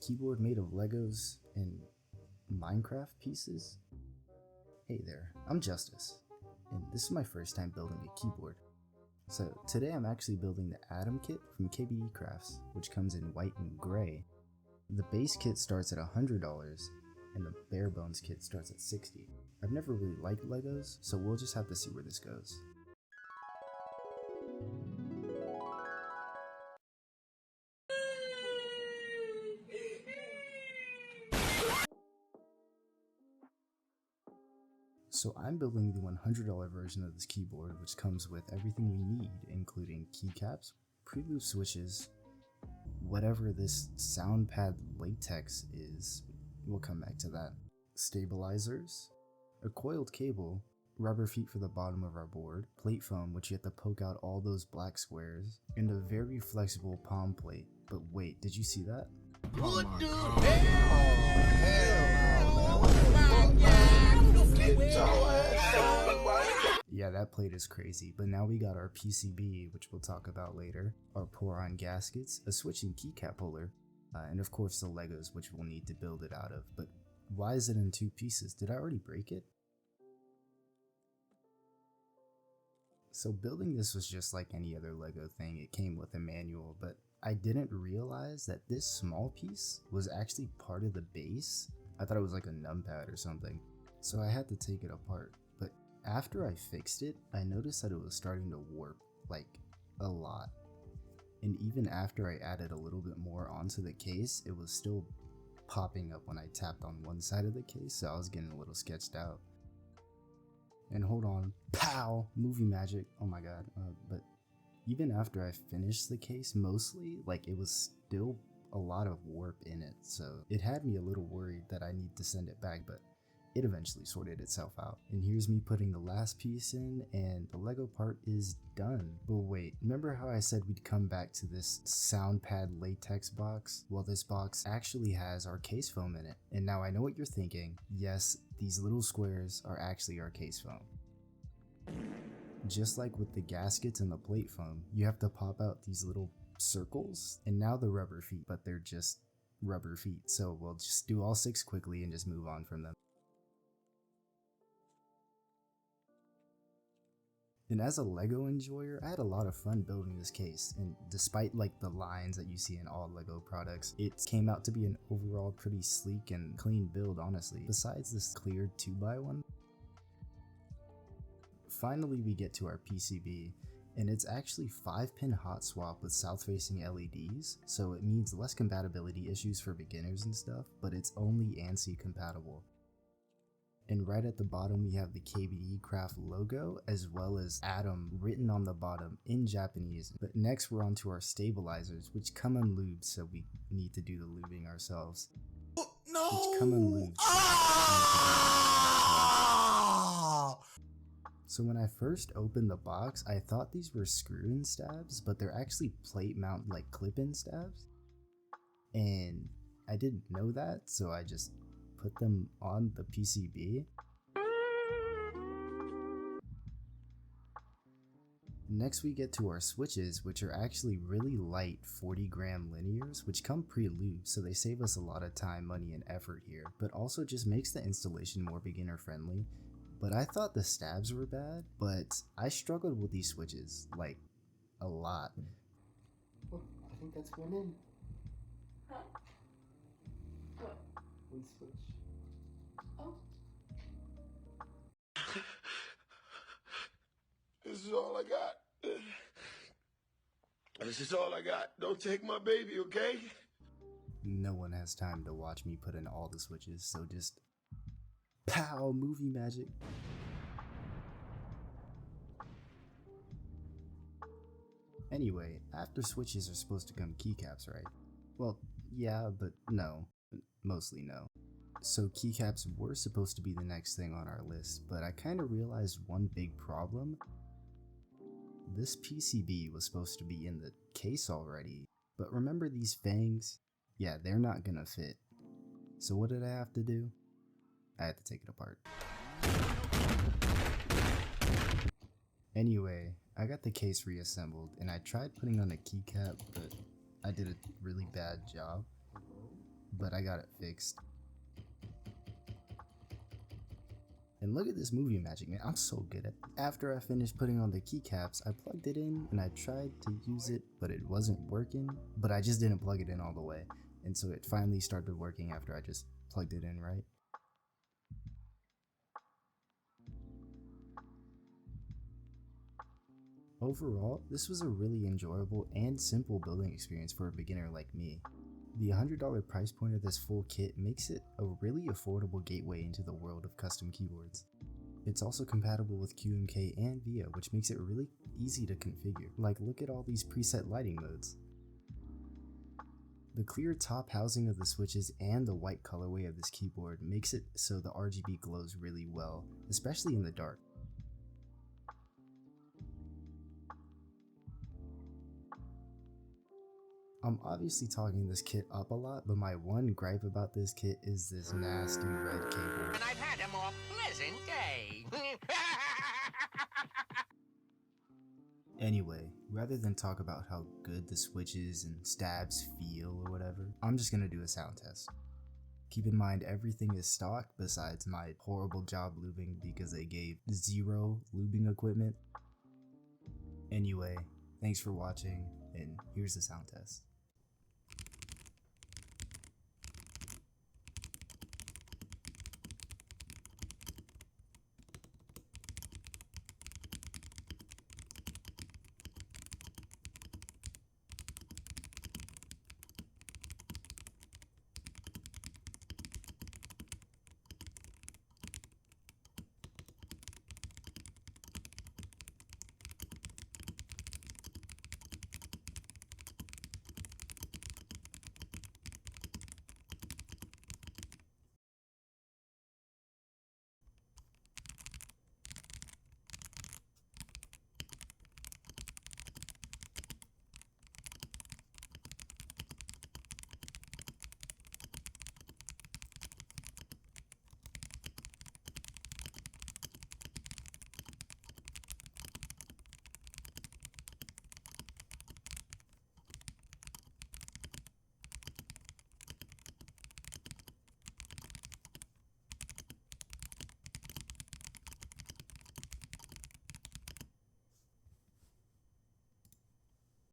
keyboard made of Legos and Minecraft pieces? Hey there, I'm Justice, and this is my first time building a keyboard. So today I'm actually building the Atom kit from KBDcraft, which comes in white and gray. The base kit starts at $100, and the bare bones kit starts at $60. I've never really liked Legos, so we'll just have to see where this goes. So I'm building the $100 version of this keyboard, which comes with everything we need, including keycaps, preloop switches, whatever this sound pad latex is, we'll come back to that, stabilizers, a coiled cable, rubber feet for the bottom of our board, plate foam which you have to poke out all those black squares, and a very flexible palm plate. But wait, did you see that? What the Yeah, that plate is crazy, but now we got our PCB, which we'll talk about later, our pour-on gaskets, a switch and keycap holder, and of course the Legos, which we'll need to build it out of. But why is it in two pieces? Did I already break it? So building this was just like any other Lego thing. It came with a manual, but I didn't realize that this small piece was actually part of the base. I thought it was like a numpad or something, so I had to take it apart. But after I fixed it, I noticed that it was starting to warp, like a lot. And even after I added a little bit more onto the case, it was still popping up when I tapped on one side of the case, so I was getting a little sketched out. And hold on, pow, movie magic, oh my god. But even after I finished the case, mostly, like, it was still a lot of warp in it, so it had me a little worried that I need to send it back, but it eventually sorted itself out. And here's me putting the last piece in, and the Lego part is done. But wait, remember how I said we'd come back to this sound pad latex box? Well, this box actually has our case foam in it. And now I know what you're thinking. Yes, these little squares are actually our case foam. Just like with the gaskets and the plate foam, you have to pop out these little circles, and now the rubber feet, but they're just rubber feet. So we'll just do all 6 quickly and just move on from them. And as a Lego enjoyer, I had a lot of fun building this case, and despite like the lines that you see in all Lego products, it came out to be an overall pretty sleek and clean build, honestly, besides this cleared 2x1. Finally we get to our PCB, and it's actually 5-pin hot swap with south-facing LEDs, so it means less compatibility issues for beginners and stuff, but it's only ANSI compatible. And right at the bottom we have the KBDcraft logo as well as Atom written on the bottom in Japanese. But next we're on to our stabilizers, which come unlubed, so we need to do the lubing ourselves. No! Which come unlubed. So when I first opened the box, I thought these were screw-in stabs, but they're actually plate mount, like clip-in stabs. And I didn't know that, so I just put them on the PCB. Next we get to our switches, which are actually really light 40-gram linears, which come pre-lubed, so they save us a lot of time, money, and effort here, but also just makes the installation more beginner friendly. But I thought the stabs were bad, but I struggled with these switches, like, a lot. Oh, I think that's going in. Huh? What? One switch. Oh. This is all I got. This is all I got. Don't take my baby, okay? No one has time to watch me put in all the switches, so just pow, movie magic. Anyway, after switches are supposed to come keycaps, right? Well, yeah, but no. Mostly no. So keycaps were supposed to be the next thing on our list, but I kind of realized one big problem. This PCB was supposed to be in the case already, but remember these fangs? Yeah, they're not gonna fit. So what did I have to do? I had to take it apart. Anyway, I got the case reassembled, and I tried putting on a keycap, but I did a really bad job. but I got it fixed. And look at this movie magic, man. I'm so good at it. After I finished putting on the keycaps, I plugged it in and I tried to use it, but it wasn't working. But I just didn't plug it in all the way. And so it finally started working after I just plugged it in, right? Overall, this was a really enjoyable and simple building experience for a beginner like me. The $100 price point of this full kit makes it a really affordable gateway into the world of custom keyboards. It's also compatible with QMK and VIA, which makes it really easy to configure. Like, look at all these preset lighting modes. The clear top housing of the switches and the white colorway of this keyboard makes it so the RGB glows really well, especially in the dark. I'm obviously talking this kit up a lot, but my one gripe about this kit is this nasty red keyboard. And I've had a more pleasant day. Anyway, rather than talk about how good the switches and stabs feel or whatever, I'm just gonna do a sound test. Keep in mind everything is stock besides my horrible job lubing because they gave 0 lubing equipment. Anyway, thanks for watching, and here's the sound test.